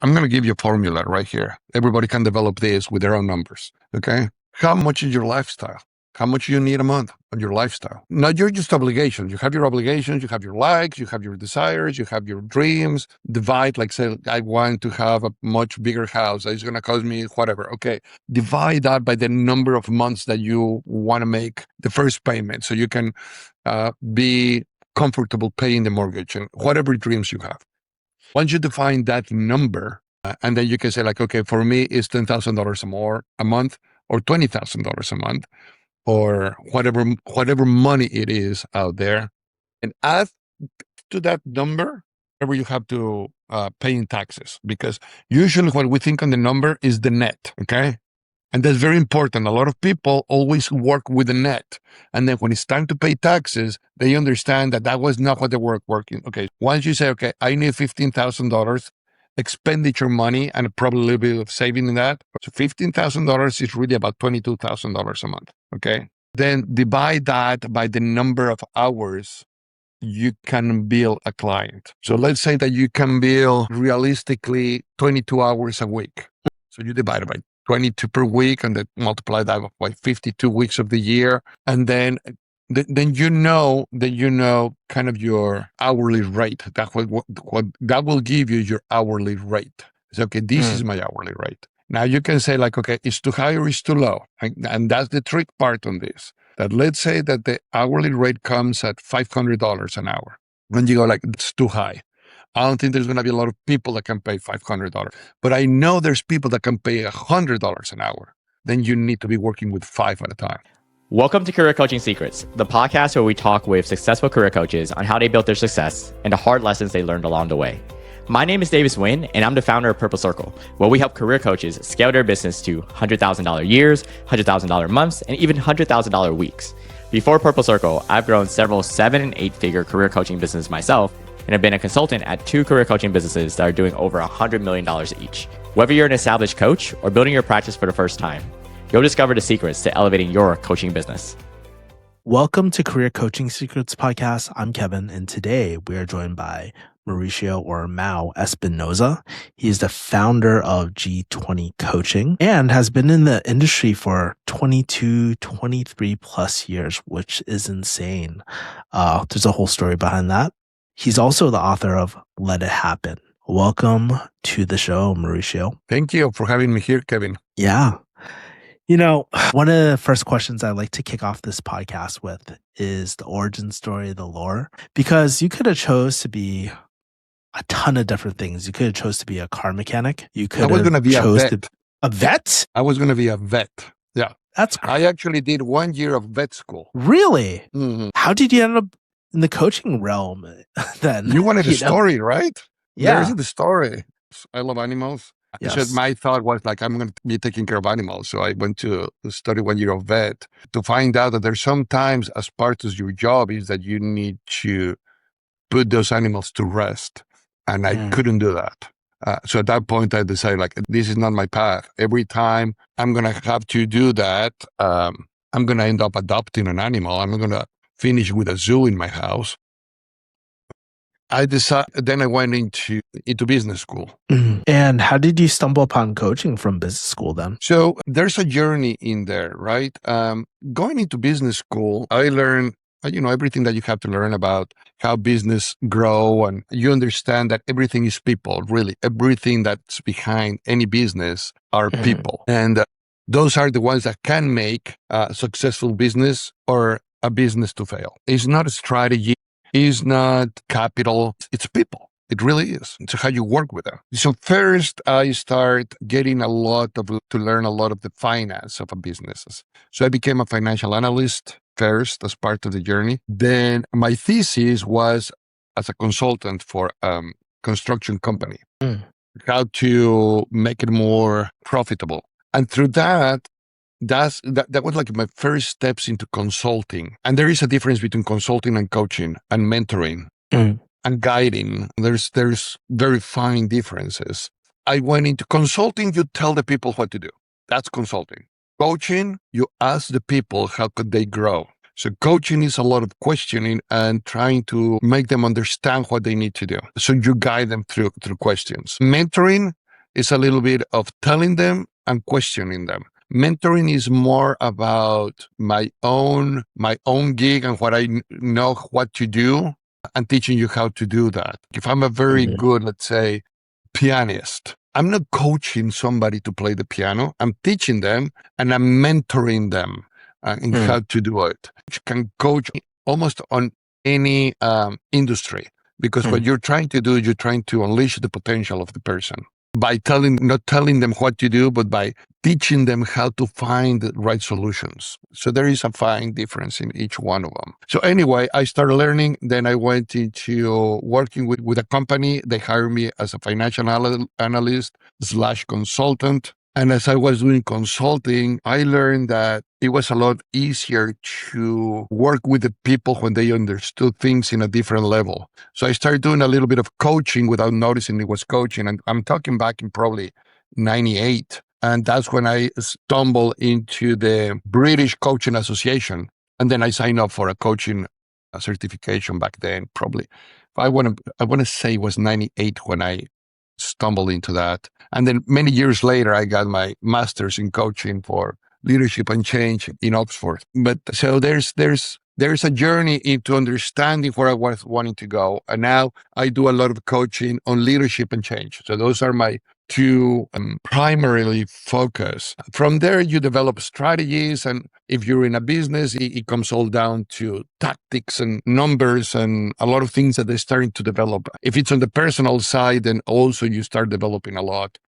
I'm going to give you a formula right here. Everybody can develop this with their own numbers. Okay. How much is your lifestyle? How much you need a month on your lifestyle? Not your just obligations. You have your obligations, you have your likes, you have your desires, you have your dreams. Divide, like say, I want to have a much bigger house. It's going to cost me whatever. Okay. Divide that by the number of months that you want to make the first payment so you can be comfortable paying the mortgage and whatever dreams you have. Once you define that number, and then you can say like, okay, for me, it's $10,000 more a month or $20,000 a month, or whatever money it is out there, and add to that number whatever you have to pay in taxes. Because usually what we think on the number is the net, okay? And that's very important. A lot of people always work with the net. And then when it's time to pay taxes, they understand that was not what they were working. Okay, once you say, okay, I need $15,000 expenditure money and probably a little bit of saving in that. So $15,000 is really about $22,000 a month, okay? Then divide that by the number of hours you can bill a client. So let's say that you can bill realistically 22 hours a week. So you divide it by 22 per week and then multiply that by 52 weeks of the year. And then you know kind of your hourly rate. That what that will give you your hourly rate. So, okay, this is my hourly rate. Now you can say like, okay, it's too high or it's too low. And that's the trick part on this. That let's say that the hourly rate comes at $500 an hour. When you go like, it's too high. I don't think there's going to be a lot of people that can pay $500, but I know there's people that can pay $100 an hour. Then you need to be working with 5 at a time. Welcome to Career Coaching Secrets, the podcast where we talk with successful career coaches on how they built their success and the hard lessons they learned along the way. My name is Davis Nguyen, and I'm the founder of Purple Circle, where we help career coaches scale their business to $100,000 years, $100,000 months, and even $100,000 weeks. Before Purple Circle, I've grown several 7- and 8-figure career coaching businesses myself, and have been a consultant at 2 career coaching businesses that are doing over $100 million each. Whether you're an established coach or building your practice for the first time, you'll discover the secrets to elevating your coaching business. Welcome to Career Coaching Secrets Podcast. I'm Kevin, and today we are joined by Mauricio or Mau Espinosa. He is the founder of G20 Coaching and has been in the industry for 23 plus years, which is insane. There's a whole story behind that. He's also the author of Let It Happen. Welcome to the show, Mauricio. Thank you for having me here, Kevin. Yeah. You know, one of the first questions I like to kick off this podcast with is the origin story, the lore, because you could have chose to be a ton of different things. You could have chose to be a car mechanic. You could have chose to be a vet. I was going to be a vet. Yeah. That's great. I actually did 1 year of vet school. Really? Mm-hmm. How did you end up in the coaching realm then? You wanted a story, right? Yeah. There's the story. I love animals. Yes. So my thought was like, I'm going to be taking care of animals. So I went to study 1 year of vet to find out that there's sometimes as part of your job is that you need to put those animals to rest. And I couldn't do that. So at that point, I decided like, this is not my path. Every time I'm going to have to do that, I'm going to end up adopting an animal. I'm going to finish with a zoo in my house. Then I went into business school. Mm-hmm. And how did you stumble upon coaching from business school then? So there's a journey in there, right? Going into business school, I learned, everything that you have to learn about how business grow, and you understand that everything is people, really. Everything that's behind any business are people. And those are the ones that can make a successful business or a business to fail. It's not a strategy. Is not capital, it's people. It really is. It's how you work with them. So first, I start getting to learn a lot of the finance of a business. So I became a financial analyst first as part of the journey. Then my thesis was as a consultant for a construction company, how to make it more profitable. And through that was like my first steps into consulting. And there is a difference between consulting and coaching and mentoring and guiding. There's very fine differences. I went into consulting, you tell the people what to do. That's consulting. Coaching, you ask the people how could they grow. So coaching is a lot of questioning and trying to make them understand what they need to do. So you guide them through questions. Mentoring, is a little bit of telling them and questioning them. Mentoring is more about my own gig and what I know what to do and teaching you how to do that. If I'm a very good, let's say, pianist, I'm not coaching somebody to play the piano. I'm teaching them and I'm mentoring them in how to do it. You can coach almost on any industry, because what you're trying to do is you're trying to unleash the potential of the person by not telling them what to do, but by teaching them how to find the right solutions. So there is a fine difference in each one of them. So anyway, I started learning. Then I went into working with a company. They hired me as a financial analyst / consultant. And as I was doing consulting, I learned that it was a lot easier to work with the people when they understood things in a different level. So I started doing a little bit of coaching without noticing it was coaching. And I'm talking back in probably 98. And that's when I stumbled into the British Coaching Association. And then I signed up for a coaching certification back then, probably. I want to say it was 98 when I stumbled into that. And then many years later, I got my master's in coaching for leadership and change in Oxford. But so there's a journey into understanding where I was wanting to go. And now I do a lot of coaching on leadership and change. So those are my two primarily focus. From there, you develop strategies. And if you're in a business, it comes all down to tactics and numbers and a lot of things that they're starting to develop. If it's on the personal side, then also you start developing a lot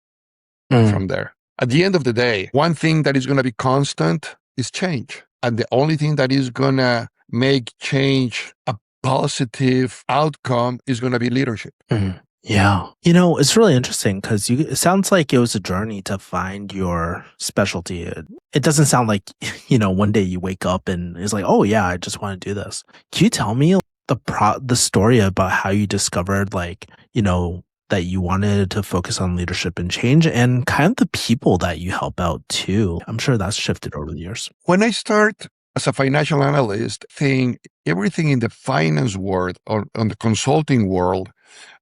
from there. At the end of the day, one thing that is going to be constant is change. And the only thing that is going to make change a positive outcome is going to be leadership. Yeah. It's really interesting because it sounds like it was a journey to find your specialty. It doesn't sound like, one day you wake up and it's like, oh yeah, I just want to do this. Can you tell me the story about how you discovered that you wanted to focus on leadership and change and kind of the people that you help out too? I'm sure that's shifted over the years. When I start as a financial analyst, think everything in the finance world or on the consulting world,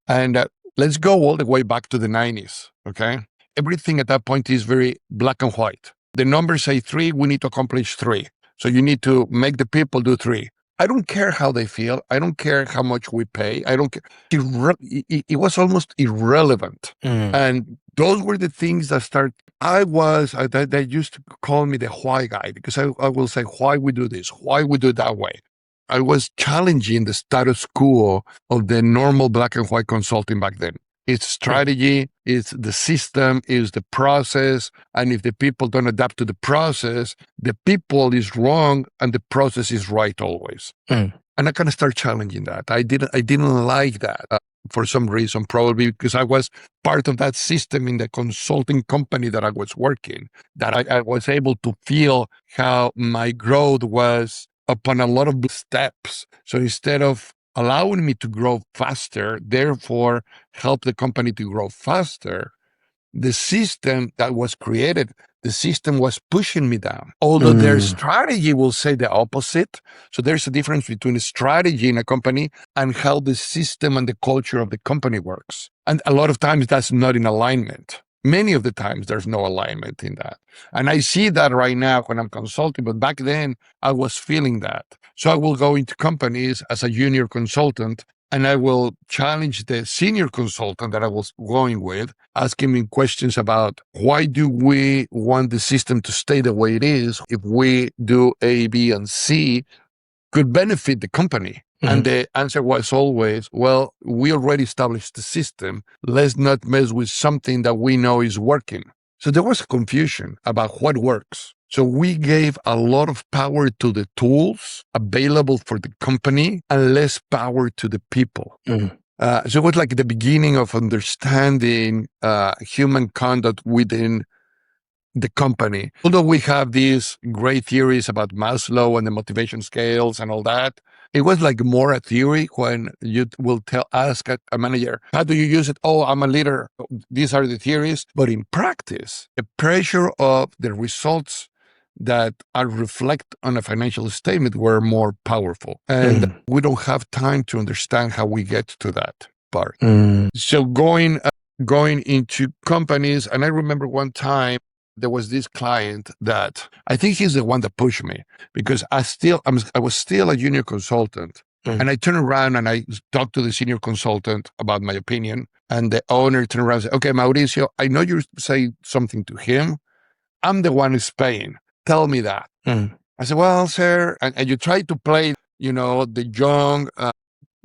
and let's go all the way back to the 90s, okay? Everything at that point is very black and white. The numbers say 3, we need to accomplish 3. So you need to make the people do 3. I don't care how they feel. I don't care how much we pay. I don't care. It was almost irrelevant. And those were the things that they used to call me the why guy, because I will say why we do this, why we do it that way. I was challenging the status quo of the normal black and white consulting back then. It's strategy, it's the system, it's the process. And if the people don't adapt to the process, the people is wrong and the process is right always. And I kind of start challenging that. I didn't like that for some reason, probably because I was part of that system in the consulting company that I was working, that I was able to feel how my growth was upon a lot of steps. So instead of allowing me to grow faster, therefore help the company to grow faster, the system that was created, the system was pushing me down. Although their strategy will say the opposite. So there's a difference between a strategy in a company and how the system and the culture of the company works. And a lot of times that's not in alignment. Many of the times there's no alignment in that. And I see that right now when I'm consulting, but back then I was feeling that. So I will go into companies as a junior consultant and I will challenge the senior consultant that I was going with, asking me questions about why do we want the system to stay the way it is? If we do A, B, and C, could benefit the company. And the answer was always, well, we already established the system. Let's not mess with something that we know is working. So there was a confusion about what works. So we gave a lot of power to the tools available for the company and less power to the people. So it was like the beginning of understanding human conduct within the company. Although we have these great theories about Maslow and the motivation scales and all that, it was like more a theory when you will ask a manager, how do you use it? Oh, I'm a leader. These are the theories. But in practice, the pressure of the results that are reflect on a financial statement were more powerful. And we don't have time to understand how we get to that part. So going going into companies. And I remember one time there was this client that I think he's the one that pushed me because I was still a junior consultant. And I turned around and I talked to the senior consultant about my opinion. And the owner turned around and said, okay, Mauricio, I know you say something to him. I'm the one who's paying. Tell me that. I said, well, sir, and you try to play, the young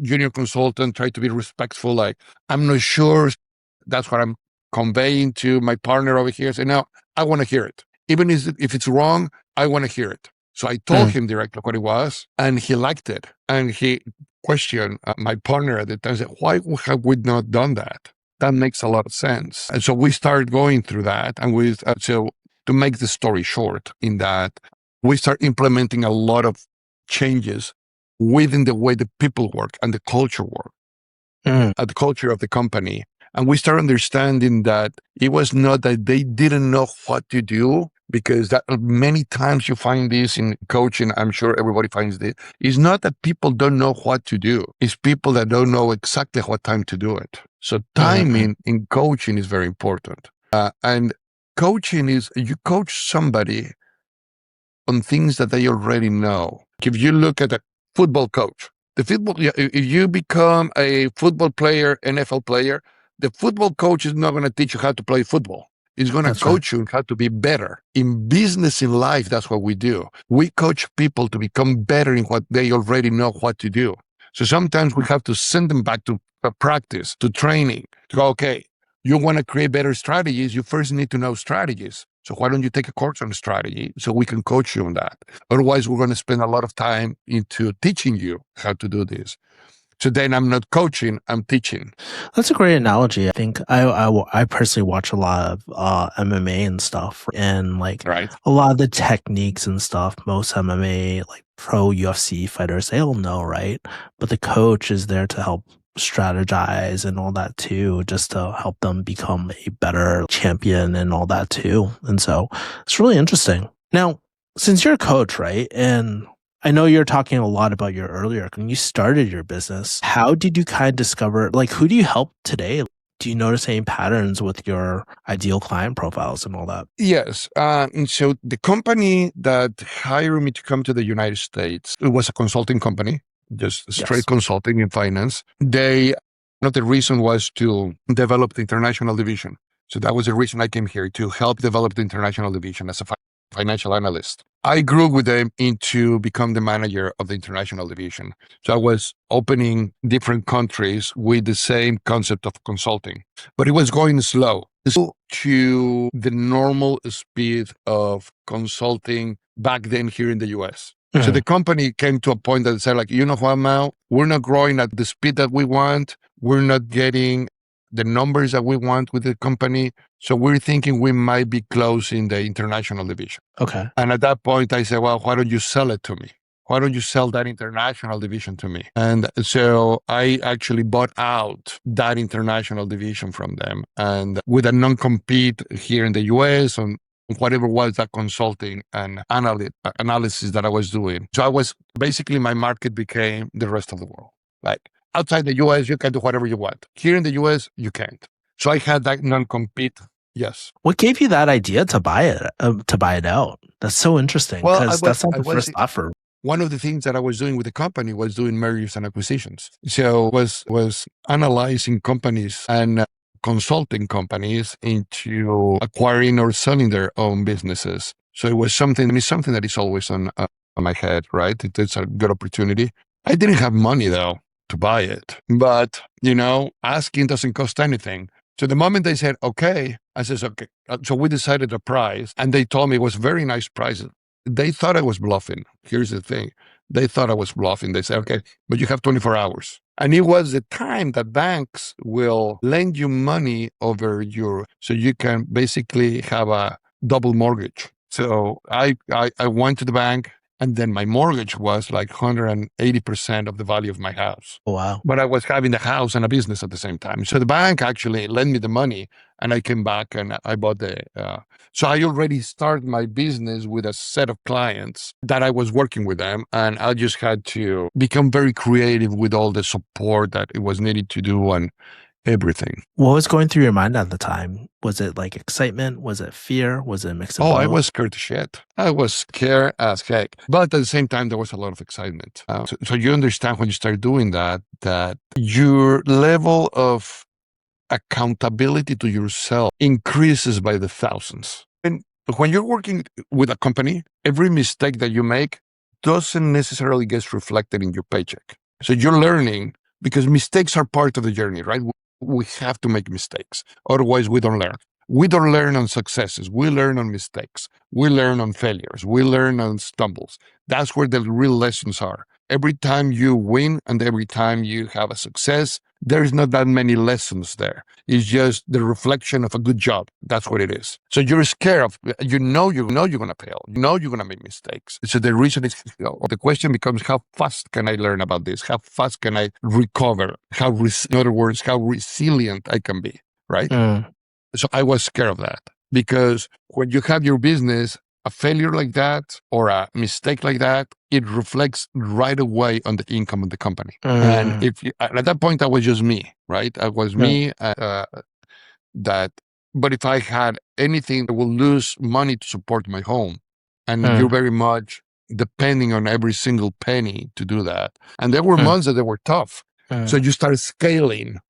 junior consultant, try to be respectful. Like, I'm not sure that's what I'm conveying to my partner over here. I said, no, I want to hear it. Even if it's wrong, I want to hear it. So I told him directly what it was, and he liked it. And he questioned my partner at the time, said, why have we not done that? That makes a lot of sense. And so we started going through that. And so to make the story short, in that we start implementing a lot of changes within the way the people work and the culture work, the culture of the company. And we start understanding that it was not that they didn't know what to do, because that many times you find this in coaching. I'm sure everybody finds this. It's not that people don't know what to do. It's people that don't know exactly what time to do it. So timing in coaching is very important. And coaching is, you coach somebody on things that they already know. If you look at a football coach, if you become a football player, NFL player, the football coach is not going to teach you how to play football. He's going to coach you on how to be better. In business, in life, that's what we do. We coach people to become better in what they already know what to do. So sometimes we have to send them back to practice, to training, to go, okay, you want to create better strategies, you first need to know strategies. So why don't you take a course on strategy so we can coach you on that? Otherwise, we're going to spend a lot of time into teaching you how to do this. So then I'm not coaching, I'm teaching. That's a great analogy. I think I personally watch a lot of MMA and stuff, and a lot of the techniques and stuff. Most MMA, like pro UFC fighters, they all know, right? But the coach is there to help strategize and all that too, just to help them become a better champion and all that too. And so it's really interesting. Now, since you're a coach, right? And I know you're talking a lot about your earlier, when you started your business, how did you kind of discover, who do you help today? Do you notice any patterns with your ideal client profiles and all that? Yes. And so the company that hired me to come to the United States, it was a consulting company, just straight consulting in finance. The reason was to develop the international division. So that was the reason I came here, to help develop the international division as a financial analyst. I grew with them into become the manager of the international division. So I was opening different countries with the same concept of consulting, but it was going slow to the normal speed of consulting back then here in the US. So the company came to a point that said, you know what, Mao, we're not growing at the speed that we want. We're not getting the numbers that we want with the company. So we're thinking we might be closing the international division. Okay. And at that point, I said, well, why don't you sell it to me? Why don't you sell that international division to me? And so I actually bought out that international division from them, and with a non-compete here in the US on whatever was that consulting and analysis that I was doing. So my market became the rest of the world. Outside the US, you can do whatever you want. Here in the US, you can't. So I had that non-compete. Yes. What gave you that idea to buy it out? That's so interesting, because that's not the first offer. One of the things that I was doing with the company was doing mergers and acquisitions. So was analyzing companies and consulting companies into acquiring or selling their own businesses. So it was something that is always on my head, right? It's a good opportunity. I didn't have money though to buy it, but asking doesn't cost anything. So the moment they said, okay, I says, okay. So we decided a price, and they told me it was very nice prices. They thought I was bluffing. Here's the thing. They thought I was bluffing. They said, okay, but you have 24 hours. And it was the time that banks will lend you money so you can basically have a double mortgage. So I went to the bank, and then my mortgage was like 180% of the value of my house. Oh, wow. But I was having the house and a business at the same time. So the bank actually lent me the money, and I came back and I bought so I already started my business with a set of clients that I was working with them. And I just had to become very creative with all the support that it was needed to do, and everything. What was going through your mind at the time? Was it like excitement? Was it fear? Was it a mix of both? I was scared to shit. I was scared as heck. But at the same time, there was a lot of excitement. So you understand when you start doing that your level of accountability to yourself increases by the thousands. And when you're working with a company, every mistake that you make doesn't necessarily get reflected in your paycheck. So you're learning because mistakes are part of the journey, right? We have to make mistakes. Otherwise, we don't learn. We don't learn on successes. We learn on mistakes. We learn on failures. We learn on stumbles. That's where the real lessons are. Every time you win and every time you have a success, there's not that many lessons there. It's just the reflection of a good job. That's what it is. So you're scared of, you're going to fail. You know you're going to make mistakes. So the reason is, the question becomes, how fast can I learn about this? How fast can I recover? In other words, how resilient I can be, right? So I was scared of that because when you have your business, a failure like that or a mistake like that, it reflects right away on the income of the company. And if you, at that point, that was just me, right? I was me but if I had anything, I will lose money to support my home. And you're very much depending on every single penny to do that. And there were months that they were tough. So you start scaling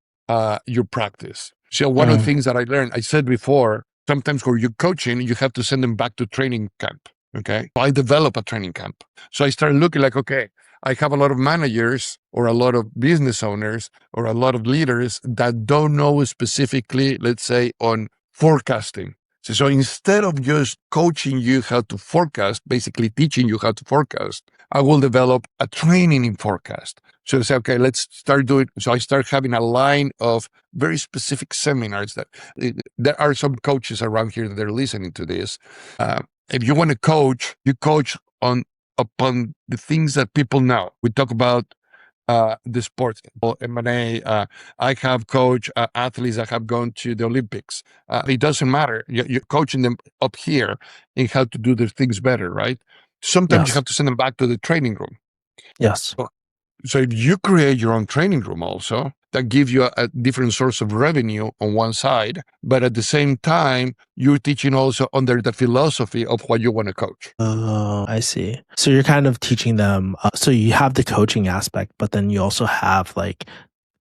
your practice. So one of the things that I learned, I said before, sometimes when you're coaching, you have to send them back to training camp. Okay. I develop a training camp. So I started looking like, okay, I have a lot of managers or a lot of business owners or a lot of leaders that don't know specifically, let's say, on forecasting. So instead of just coaching you how to forecast, basically teaching you how to forecast, I will develop a training in forecast. So I say, okay, let's start doing. So I start having a line of very specific seminars that there are some coaches around here that are listening to this. If you want to coach, you coach upon the things that people know. We talk about the sports, M&A. I have coached athletes that have gone to the Olympics. It doesn't matter. You're coaching them up here in how to do their things better, right? Sometimes you have to send them back to the training room. Yes. So if you create your own training room also, that gives you a different source of revenue on one side, but at the same time, you're teaching also under the philosophy of what you want to coach. Oh, I see. So you're kind of teaching them. So you have the coaching aspect, but then you also have like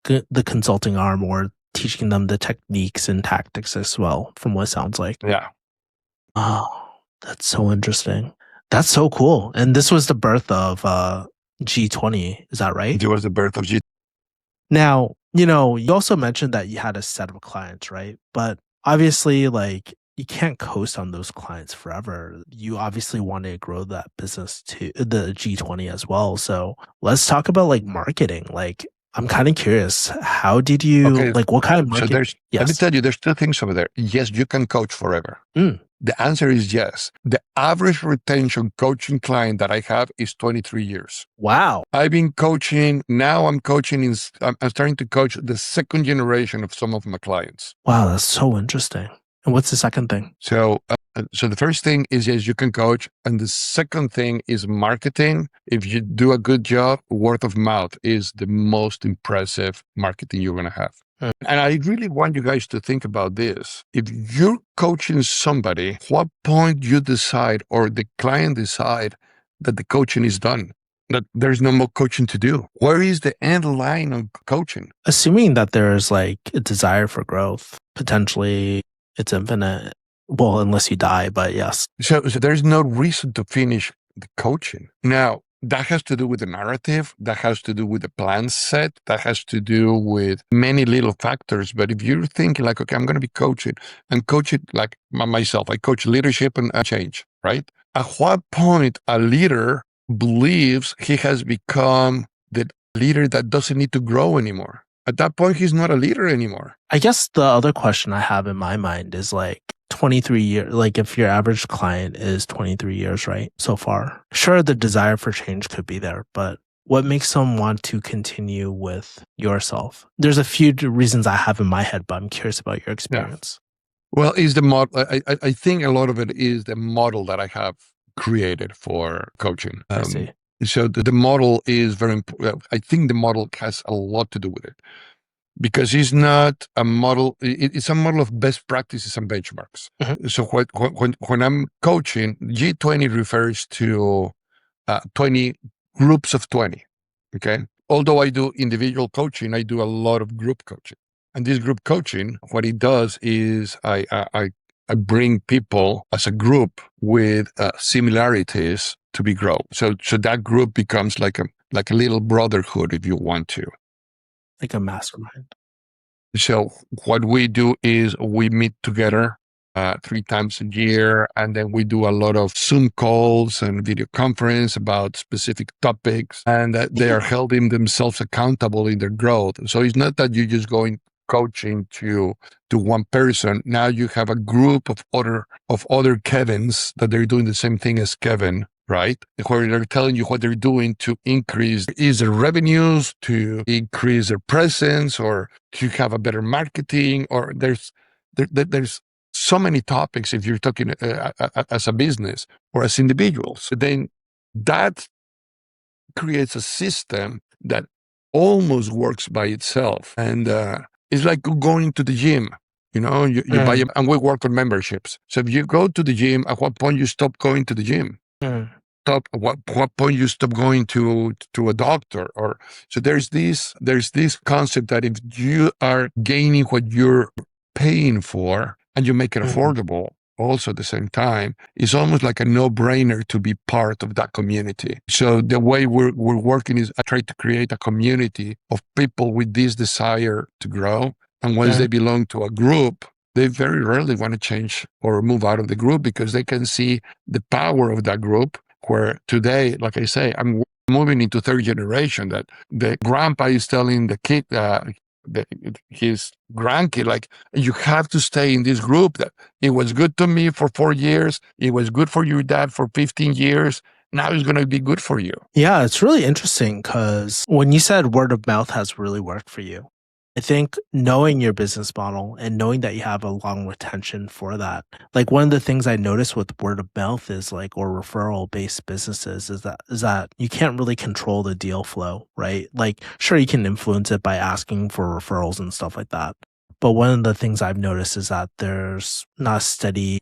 the consulting arm or teaching them the techniques and tactics as well, from what it sounds like. Yeah. Oh, that's so interesting. That's so cool. And this was the birth of G20. Is that right? It was the birth of G20. Now, you also mentioned that you had a set of clients, right? But obviously, like, you can't coast on those clients forever. You obviously want to grow that business to the G20 as well. So let's talk about like marketing. Like, I'm kind of curious, how did you, like, what kind of marketing? So let me tell you, there's two things over there. Yes, you can coach forever. The answer is yes. The average retention coaching client that I have is 23 years. Wow. I've been coaching. Now I'm coaching. I'm starting to coach the second generation of some of my clients. Wow, that's so interesting. And what's the second thing? So the first thing is, yes, you can coach. And the second thing is marketing. If you do a good job, word of mouth is the most impressive marketing you're going to have. And I really want you guys to think about this. If you're coaching somebody, what point you decide or the client decide that the coaching is done, that there's no more coaching to do? Where is the end line of coaching? Assuming that there's like a desire for growth, potentially it's infinite. Well, unless you die, but yes. So there's no reason to finish the coaching. Now, that has to do with the narrative. That has to do with the plan set. That has to do with many little factors. But if you're thinking like, okay, I'm going to be coaching and coach it like myself, I coach leadership and change, right? At what point a leader believes he has become the leader that doesn't need to grow anymore? At that point, he's not a leader anymore. I guess the other question I have in my mind is like 23 years, like if your average client is 23 years, right? So far, sure, the desire for change could be there, but what makes them want to continue with yourself? There's a few reasons I have in my head, but I'm curious about your experience. Yeah. Well, is the model, I think a lot of it is the model that I have created for coaching. I see. So the model is very important. I think the model has a lot to do with it. because it's not a model. It's a model of best practices and benchmarks. So when I'm coaching, G20 refers to 20 groups of 20. Okay. Although I do individual coaching, I do a lot of group coaching. And this group coaching, what it does is I bring people as a group with similarities to be grow. So that group becomes like a little brotherhood, if you want to. Like a mastermind. So what we do is we meet together 3 times a year, and then we do a lot of Zoom calls and video conference about specific topics, and they are holding themselves accountable in their growth. So it's not that you just going coaching to one person. Now you have a group of other Kevins that they're doing the same thing as Kevin, right? Where they're telling you what they're doing to increase either revenues, to increase their presence, or to have a better marketing, or there's so many topics if you're talking as a business or as individuals. Then that creates a system that almost works by itself. And it's like going to the gym. You know, you buy them, and we work on memberships. So if you go to the gym, at what point you stop going to the gym? Stop. At what point you stop going to a doctor? Or so there's this concept that if you are gaining what you're paying for, and you make it affordable also at the same time, it's almost like a no-brainer to be part of that community. So the way we're working is I try to create a community of people with this desire to grow. And once they belong to a group, they very rarely want to change or move out of the group, because they can see the power of that group. Where today, like I say, I'm moving into third generation, that the grandpa is telling the kid, his grandkid, like, you have to stay in this group. That it was good to me for 4 years. It was good for your dad for 15 years. Now it's going to be good for you. Yeah, it's really interesting because when you said word of mouth has really worked for you, I think knowing your business model and knowing that you have a long retention for that, like one of the things I noticed with word of mouth is like, or referral based businesses is that you can't really control the deal flow, right? Like, sure, you can influence it by asking for referrals and stuff like that. But one of the things I've noticed is that there's not a steady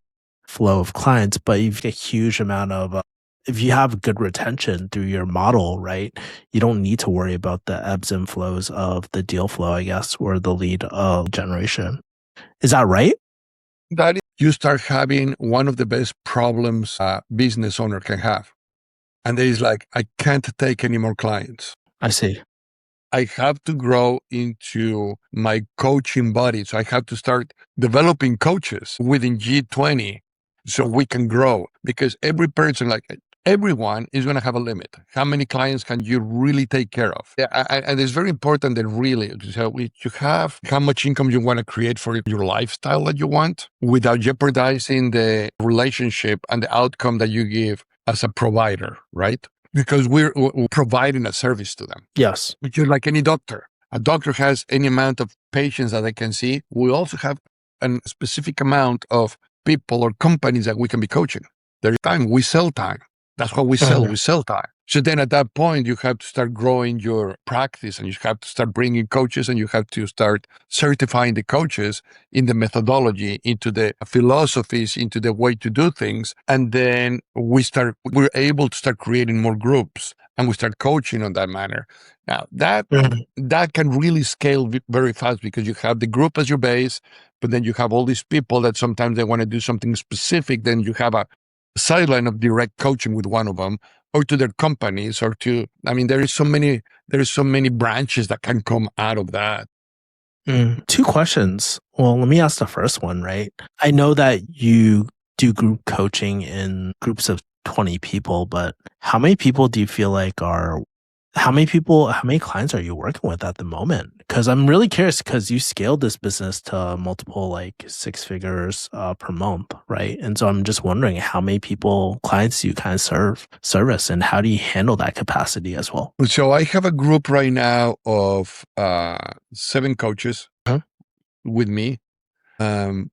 flow of clients, but you've got a huge amount of if you have good retention through your model, right, you don't need to worry about the ebbs and flows of the deal flow, I guess, or the lead generation. Is that right? That is, you start having one of the best problems a business owner can have. And there is like, I can't take any more clients. I see. I have to grow into my coaching body. So I have to start developing coaches within G20 so we can grow, because every person, like everyone, is going to have a limit. How many clients can you really take care of? Yeah, and it's very important that really, so you have how much income you want to create for your lifestyle that you want without jeopardizing the relationship and the outcome that you give as a provider, right? Because we're providing a service to them. Yes. Which is like any doctor. A doctor has any amount of patients that they can see. We also have a specific amount of people or companies that we can be coaching. There's time. We sell time. That's what we sell. We sell time. So then at that point, you have to start growing your practice, and you have to start bringing coaches, and you have to start certifying the coaches in the methodology, into the philosophies, into the way to do things. And then we're able to start creating more groups, and we start coaching on that manner. Now that can really scale very fast, because you have the group as your base, but then you have all these people that sometimes they want to do something specific. Then you have a sideline of direct coaching with one of them, or to their companies, or to, I mean, there is so many branches that can come out of that. 2 questions. Well, let me ask the first one, right? I know that you do group coaching in groups of 20 people, but how many people do you feel like how many clients are you working with at the moment? Because I'm really curious, because you scaled this business to multiple like 6 figures per month, right? And so I'm just wondering, how many clients do you kind of service, and how do you handle that capacity as well? So I have a group right now of 7 coaches with me. And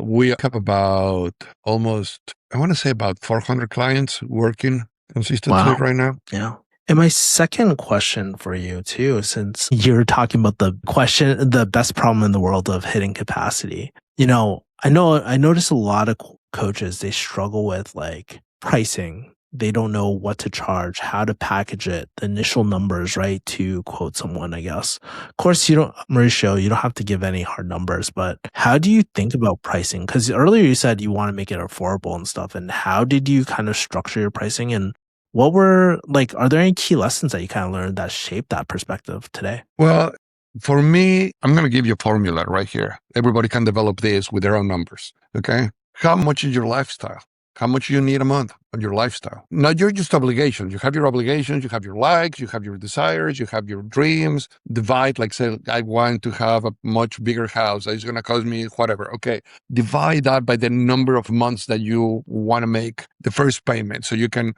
we have about almost, I want to say about 400 clients working consistently right now. Yeah. And my second question for you too, since you're talking about the best problem in the world of hitting capacity, I notice a lot of coaches, they struggle with like pricing. They don't know what to charge, how to package it, the initial numbers, right? To quote someone, I guess. Of course, Mauricio, you don't have to give any hard numbers, but how do you think about pricing? Because earlier you said you want to make it affordable and stuff. And how did you kind of structure your pricing? And are there any key lessons that you kind of learned that shaped that perspective today? Well, for me, I'm going to give you a formula right here. Everybody can develop this with their own numbers. Okay. How much is your lifestyle? How much you need a month on your lifestyle? Not your just obligations. You have your obligations, you have your likes, you have your desires, you have your dreams. Divide, like say, I want to have a much bigger house. It's going to cost me whatever. Okay. Divide that by the number of months that you want to make the first payment so you can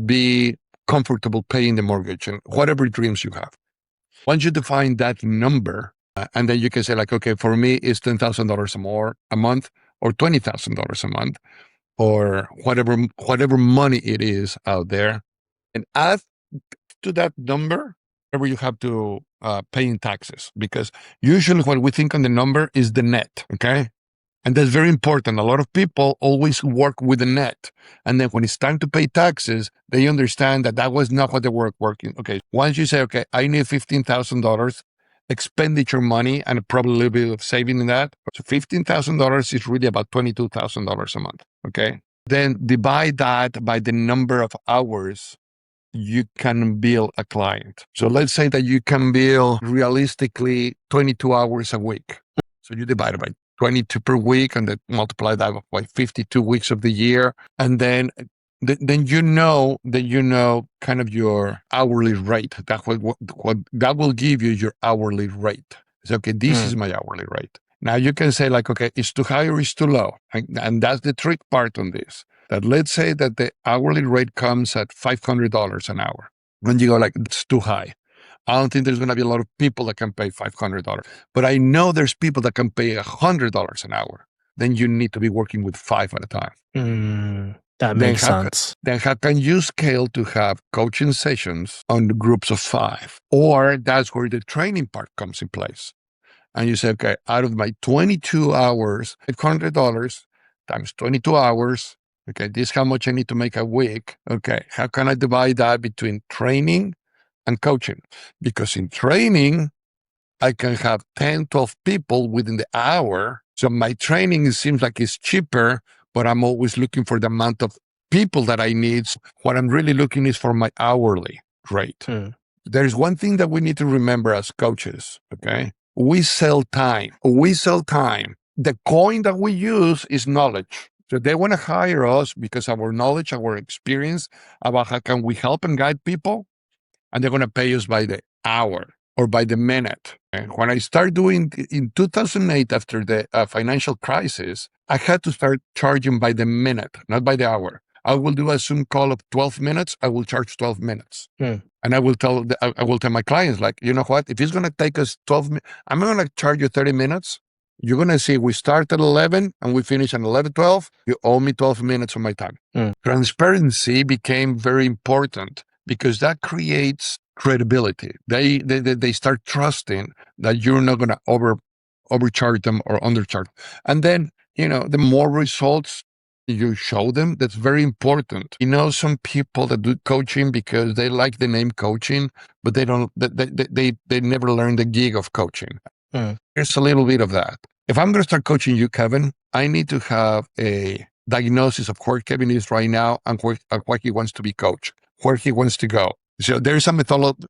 be comfortable paying the mortgage and whatever dreams you have. Once you define that number, and then you can say like, okay, for me, it's $10,000 more a month or $20,000 a month, or whatever money it is out there, and add to that number whatever you have to pay in taxes. Because usually what we think on the number is the net, okay? And that's very important. A lot of people always work with the net. And then when it's time to pay taxes, they understand that was not what they were working. Okay, once you say, okay, I need $15,000 expenditure money and probably a little bit of saving in that. So $15,000 is really about $22,000 a month. Okay. Then divide that by the number of hours you can bill a client. So let's say that you can bill realistically 22 hours a week. So you divide it by 22 per week and then multiply that by 52 weeks of the year. And then you know kind of your hourly rate. That will give you your hourly rate. So, okay, this is my hourly rate. Now you can say like, okay, it's too high or it's too low. And that's the trick part on this. That let's say that the hourly rate comes at $500 an hour. When you go like, it's too high. I don't think there's going to be a lot of people that can pay $500. But I know there's people that can pay $100 an hour. Then you need to be working with 5 at a time. That makes sense. Then how can you scale to have coaching sessions on the groups of 5? Or that's where the training part comes in place. And you say, okay, out of my 22 hours, $800 times 22 hours, okay, this is how much I need to make a week. Okay, how can I divide that between training and coaching? Because in training, I can have 10, 12 people within the hour. So my training seems like it's cheaper, but I'm always looking for the amount of people that I need. What I'm really looking is for my hourly rate. There's one thing that we need to remember as coaches, okay? We sell time. The coin that we use is knowledge. So they want to hire us because of our knowledge, our experience about how can we help and guide people, and they're going to pay us by the hour or by the minute. And when I started doing in 2008 after the financial crisis, I had to start charging by the minute, not by the hour. I will do a Zoom call of 12 minutes. I will charge 12 minutes. And I will tell my clients, like, you know what? If it's going to take us 12 minutes, I'm going to charge you 30 minutes. You're going to see we start at 11 and we finish at 11:12. You owe me 12 minutes of my time. Transparency became very important because that creates credibility. They start trusting that you're not going to overcharge them or undercharge. And then, the more results you show them, that's very important. Some people that do coaching because they like the name coaching, but they don't, they never learn the gig of coaching. There's a little bit of that. If I'm going to start coaching you, Kevin, I need to have a diagnosis of where Kevin is right now and where he wants to be coached, where he wants to go. So there's a methodology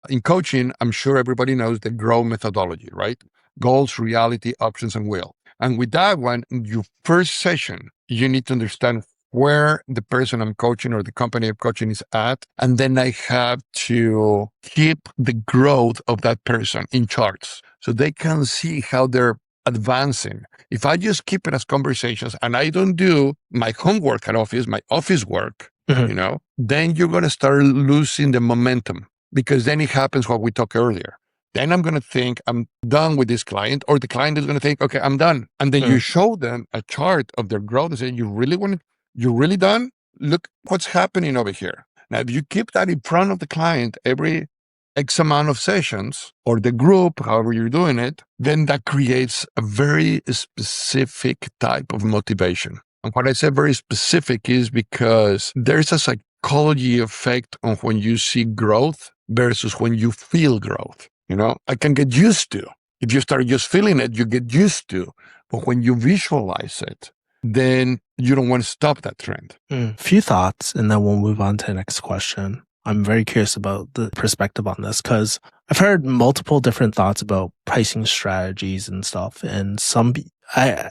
in coaching. I'm sure everybody knows the GROW methodology, right? Goals, reality, options, and will. And with that one, in your first session, you need to understand where the person I'm coaching or the company I'm coaching is at. And then I have to keep the growth of that person in charts so they can see how they're advancing. If I just keep it as conversations and I don't do my homework at office, my office work, then you're going to start losing the momentum, because then it happens what we talked earlier. Then I'm going to think I'm done with this client, or the client is going to think, okay, I'm done. And then you show them a chart of their growth and say, you're really done? Look what's happening over here. Now, if you keep that in front of the client every X amount of sessions, or the group, however you're doing it, then that creates a very specific type of motivation. And what I say very specific is because there's a psychology effect on when you see growth versus when you feel growth. I can get used to. If you start just feeling it, you get used to. But when you visualize it, then you don't want to stop that trend. Few thoughts, and then we'll move on to the next question. I'm very curious about the perspective on this because I've heard multiple different thoughts about pricing strategies and stuff. And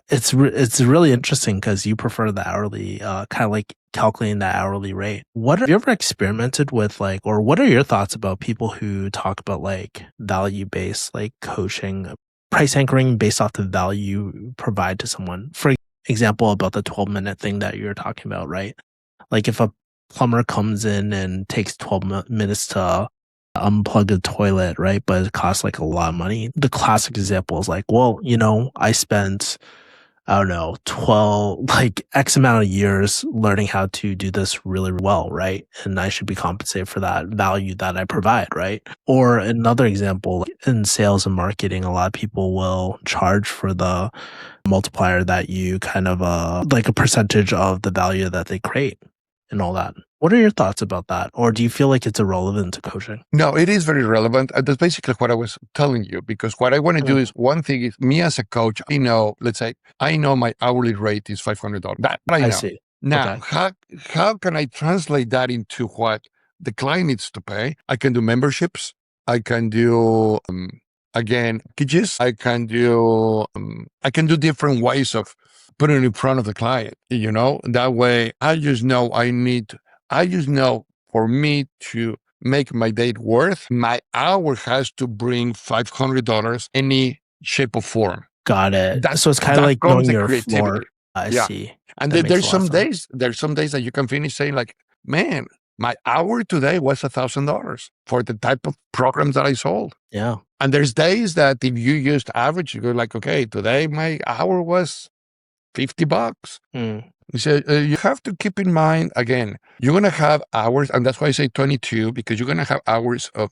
it's really interesting because you prefer the hourly, kind of like calculating the hourly rate. Have you ever experimented with or what are your thoughts about people who talk about value-based coaching, price anchoring based off the value you provide to someone? For example, about the 12-minute thing that you're talking about, right? Like if a plumber comes in and takes 12 minutes to unplug a toilet, right? But it costs a lot of money. The classic example is I spent, I don't know, 12, X amount of years learning how to do this really well, right? And I should be compensated for that value that I provide, right? Or another example, in sales and marketing, a lot of people will charge for the multiplier that you kind of, a percentage of the value that they create and all that. What are your thoughts about that? Or do you feel like it's irrelevant to coaching? No, it is very relevant. That's basically what I was telling you, because what I want to do is, one thing is, me as a coach, let's say, I know my hourly rate is $500. That I know. I see. Now, Okay. how can I translate that into what the client needs to pay? I can do memberships. I can do, packages. I can do different ways of putting it in front of the client, that way I just know for me to make my date worth, my hour has to bring $500 any shape or form. Got it. So it's kind of like knowing your floor. I see. And then there's some days that you can finish saying man, my hour today was $1,000 for the type of programs that I sold. Yeah. And there's days that if you just average, you go okay, today my hour was $50. So you have to keep in mind, again, you're going to have hours, and that's why I say 22, because you're going to have hours of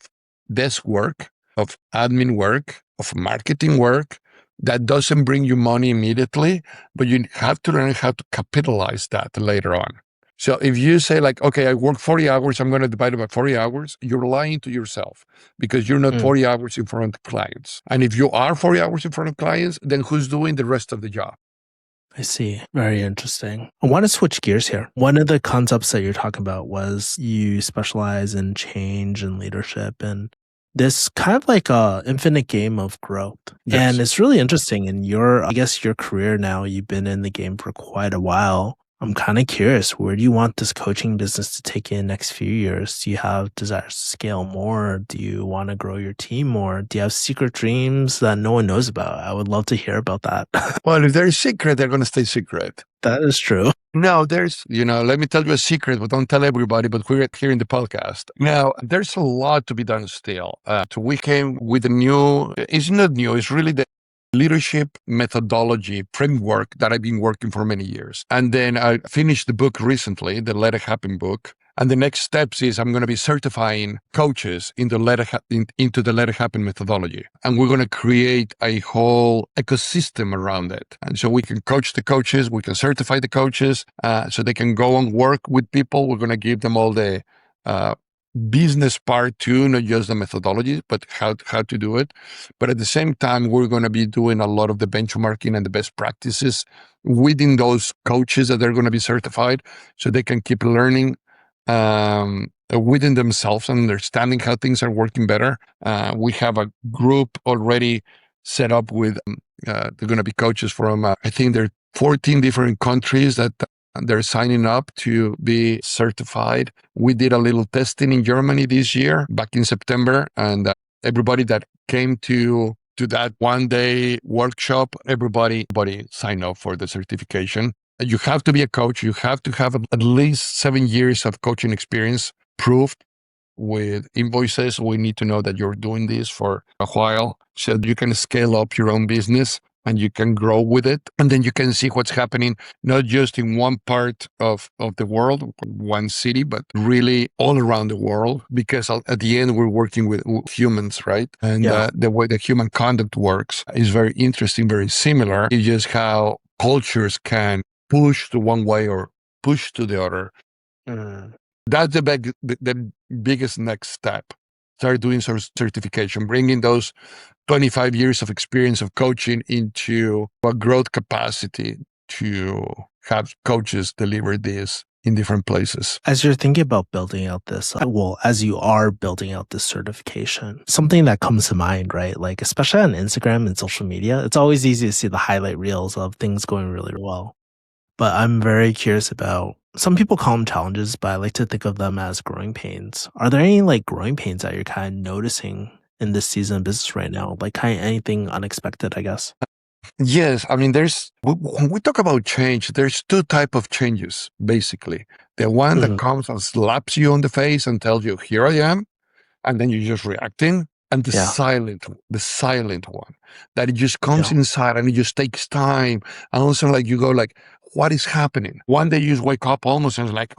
desk work, of admin work, of marketing work that doesn't bring you money immediately, but you have to learn how to capitalize that later on. So if you say okay, I work 40 hours, I'm going to divide it by 40 hours, you're lying to yourself because you're not 40 hours in front of clients. And if you are 40 hours in front of clients, then who's doing the rest of the job? I see. Very interesting. I want to switch gears here. One of the concepts that you're talking about was you specialize in change and leadership and this kind of a infinite game of growth. Yes. And it's really interesting in your career now. You've been in the game for quite a while. I'm kind of curious, where do you want this coaching business to take you in the next few years? Do you have desires to scale more? Do you want to grow your team more? Do you have secret dreams that no one knows about? I would love to hear about that. Well, if they're secret, they're going to stay secret. That is true. No, there's, let me tell you a secret, but don't tell everybody, but we're here in the podcast. Now, there's a lot to be done still. So we came with it's not new, it's really the leadership methodology framework that I've been working for many years. And then I finished the book recently, the Let It Happen book. And the next steps is I'm going to be certifying coaches into the Let It Happen methodology. And we're going to create a whole ecosystem around it. And so we can coach the coaches, we can certify the coaches, so they can go and work with people. We're going to give them all the business part too, not just the methodology, but how to do it. But at the same time, we're going to be doing a lot of the benchmarking and the best practices within those coaches that they're going to be certified, so they can keep learning within themselves and understanding how things are working better. We have a group already set up with, they're going to be coaches from, I think there are 14 different countries that they're signing up to be certified. We did a little testing in Germany this year, back in September, and everybody that came to that one-day workshop, everybody signed up for the certification. You have to be a coach. You have to have at least 7 years of coaching experience, proved with invoices. We need to know that you're doing this for a while so you can scale up your own business. and you can grow with it. And then you can see what's happening, not just in one part of the world, one city, but really all around the world. Because at the end, we're working with humans, right? And the way the human conduct works is very interesting, very similar. It's just how cultures can push to one way or push to the other. That's the biggest next step. Start doing some certification, bringing those 25 years of experience of coaching into a growth capacity to have coaches deliver this in different places. As you're thinking about building out this, as you are building out this certification, something that comes to mind, right? Like, especially on Instagram and social media, it's always easy to see the highlight reels of things going really well. But I'm very curious about, some people call them challenges, but I like to think of them as growing pains. Are there any like growing pains that you're kind of noticing in this season of business right now? Like kind of anything unexpected, I guess? Yes. I mean, when we talk about change, there's two types of changes, basically. The one that comes and slaps you on the face and tells you, here I am. And then you're just reacting. And the silent one, that it just comes inside and it just takes time. And also like you go like, what is happening? One day you just wake up almost and it's like,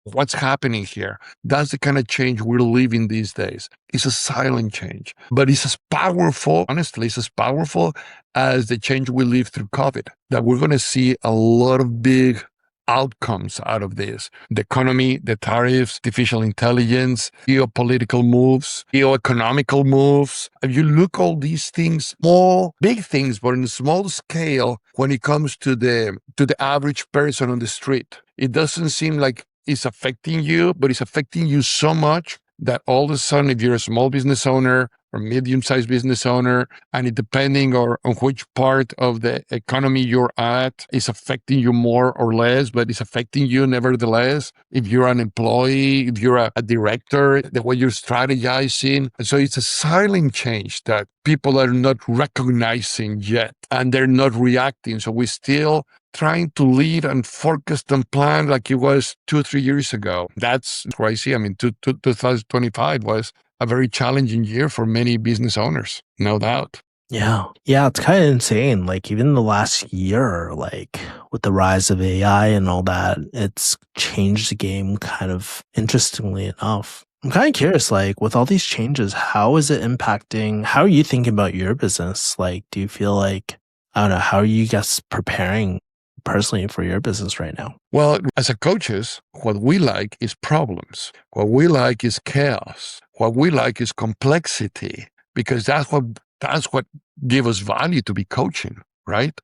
what's happening here? That's the kind of change we're living these days. It's a silent change, but it's as powerful, honestly, it's as powerful as the change we lived through COVID, that we're going to see a lot of big outcomes out of this. The economy, the tariffs, artificial intelligence, geopolitical moves, geoeconomical moves. If you look all these things, small, big things, but in a small scale, when it comes to the average person on the street, it doesn't seem like it's affecting you, but it's affecting you so much that all of a sudden, if you're a small business owner or medium-sized business owner, and it depending on which part of the economy you're at, is affecting you more or less, but it's affecting you nevertheless. If you're an employee, if you're a director, the way you're strategizing. So it's a silent change that people are not recognizing yet, and they're not reacting. So we're still trying to lead and focus and plan like it was 2-3 years ago. That's crazy. I mean, 2025 was a very challenging year for many business owners, no doubt. Yeah, it's kind of insane. Like even the last year, like with the rise of AI and all that, it's changed the game kind of interestingly enough. I'm kind of curious, like with all these changes, how is it impacting, how are you thinking about your business? Like, do you feel like, I don't know, how are you guys preparing personally for your business right now? Well, as a coaches, what we like is problems. What we like is chaos. What we like is complexity, because that's what gives us value to be coaching, right?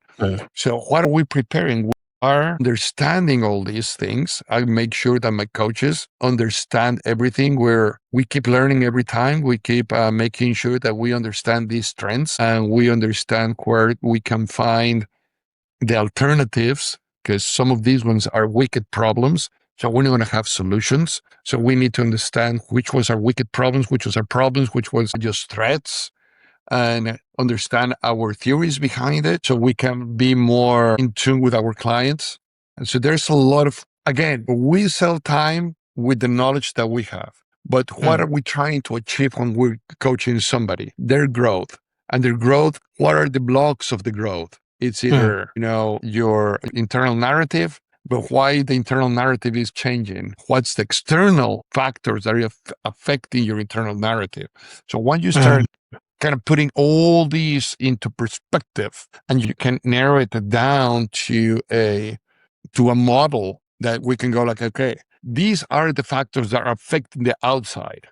So what are we preparing? We are understanding all these things. I make sure that my coaches understand everything, where we keep learning every time. We keep making sure that we understand these trends and we understand where we can find the alternatives, because some of these ones are wicked problems. So we're not going to have solutions. So we need to understand which ones are wicked problems, which ones are problems, which ones are just threats, and understand our theories behind it so we can be more in tune with our clients. And so there's a lot of, again, we sell time with the knowledge that we have. But what are we trying to achieve when we're coaching somebody? Their growth. And their growth, what are the blocks of the growth? It's either, your internal narrative, but why the internal narrative is changing. What's the external factors that are affecting your internal narrative? So once you start kind of putting all these into perspective, and you can narrow it down to a model that we can go like, okay, these are the factors that are affecting the outside.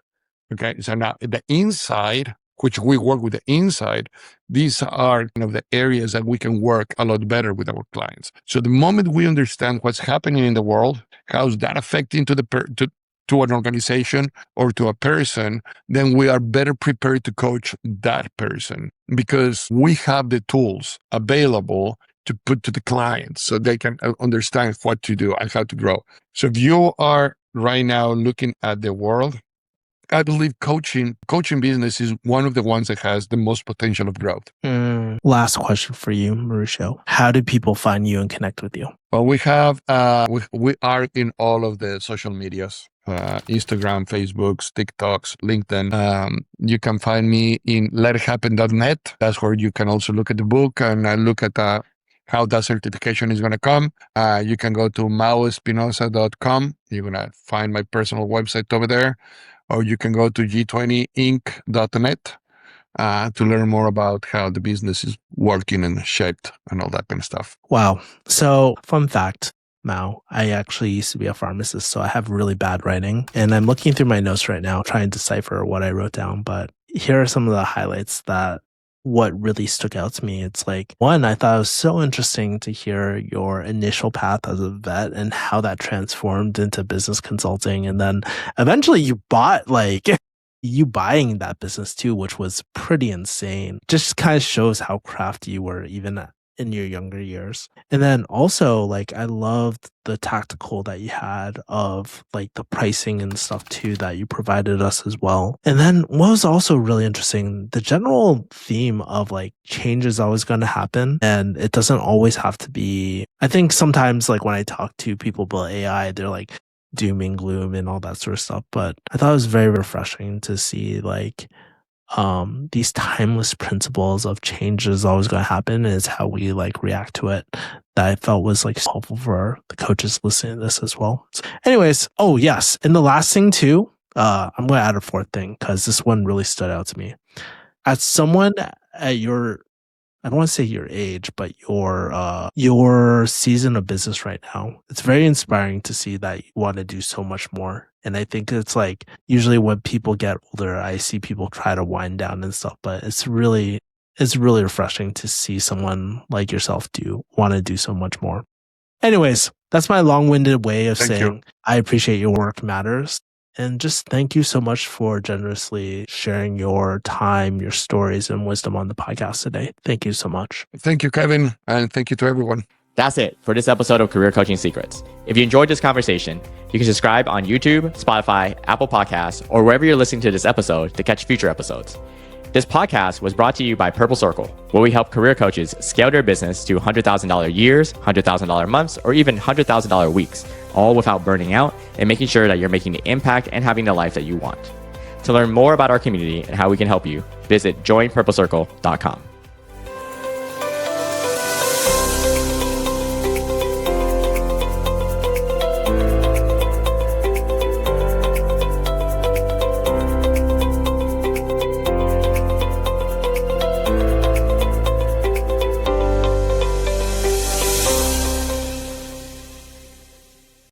Okay, so now the inside, which we work with the inside, these are the areas that we can work a lot better with our clients. So the moment we understand what's happening in the world, how's that affecting to an organization or to a person, then we are better prepared to coach that person, because we have the tools available to put to the clients so they can understand what to do and how to grow. So if you are right now looking at the world, I believe coaching business is one of the ones that has the most potential of growth. Last question for you, Mauricio. How do people find you and connect with you? Well, we have we are in all of the social medias. Instagram, Facebook, TikToks, LinkedIn. You can find me in letithappen.net. That's where you can also look at the book and look at how that certification is going to come. You can go to mauricio.espinosa.com. You're going to find my personal website over there. Or you can go to g20inc.net to learn more about how the business is working and shaped and all that kind of stuff. Wow. So, fun fact, Mao, I actually used to be a pharmacist, so I have really bad writing. And I'm looking through my notes right now, trying to decipher what I wrote down. But here are some of the highlights that what really stuck out to me. It's like, one, I thought it was so interesting to hear your initial path as a vet and how that transformed into business consulting. And then eventually you bought you buying that business too, which was pretty insane. Just kind of shows how crafty you were even in your younger years. And then also, like, I loved the tactical that you had of like the pricing and stuff too that you provided us as well. And then what was also really interesting, the general theme of like change is always going to happen and it doesn't always have to be. I think sometimes like when I talk to people about AI, they're like doom and gloom and all that sort of stuff. But I thought it was very refreshing to see like these timeless principles of change is always going to happen is how we like react to it, that I felt was like helpful for the coaches listening to this as well. Anyways, oh yes, and the last thing too, I'm going to add a fourth thing because this one really stood out to me. As someone at your, I don't want to say your age, but your season of business right now, it's very inspiring to see that you want to do so much more. And I think it's like usually when people get older, I see people try to wind down and stuff, but it's really refreshing to see someone like yourself want to do so much more. Anyways, that's my long-winded way of saying I appreciate your work matters. And just thank you so much for generously sharing your time, your stories, and wisdom on the podcast today. Thank you so much. Thank you, Kevin. And thank you to everyone. That's it for this episode of Career Coaching Secrets. If you enjoyed this conversation, you can subscribe on YouTube, Spotify, Apple Podcasts, or wherever you're listening to this episode to catch future episodes. This podcast was brought to you by Purple Circle, where we help career coaches scale their business to $100,000 years, $100,000 months, or even $100,000 weeks, all without burning out and making sure that you're making the impact and having the life that you want. To learn more about our community and how we can help you, visit joinpurplecircle.com.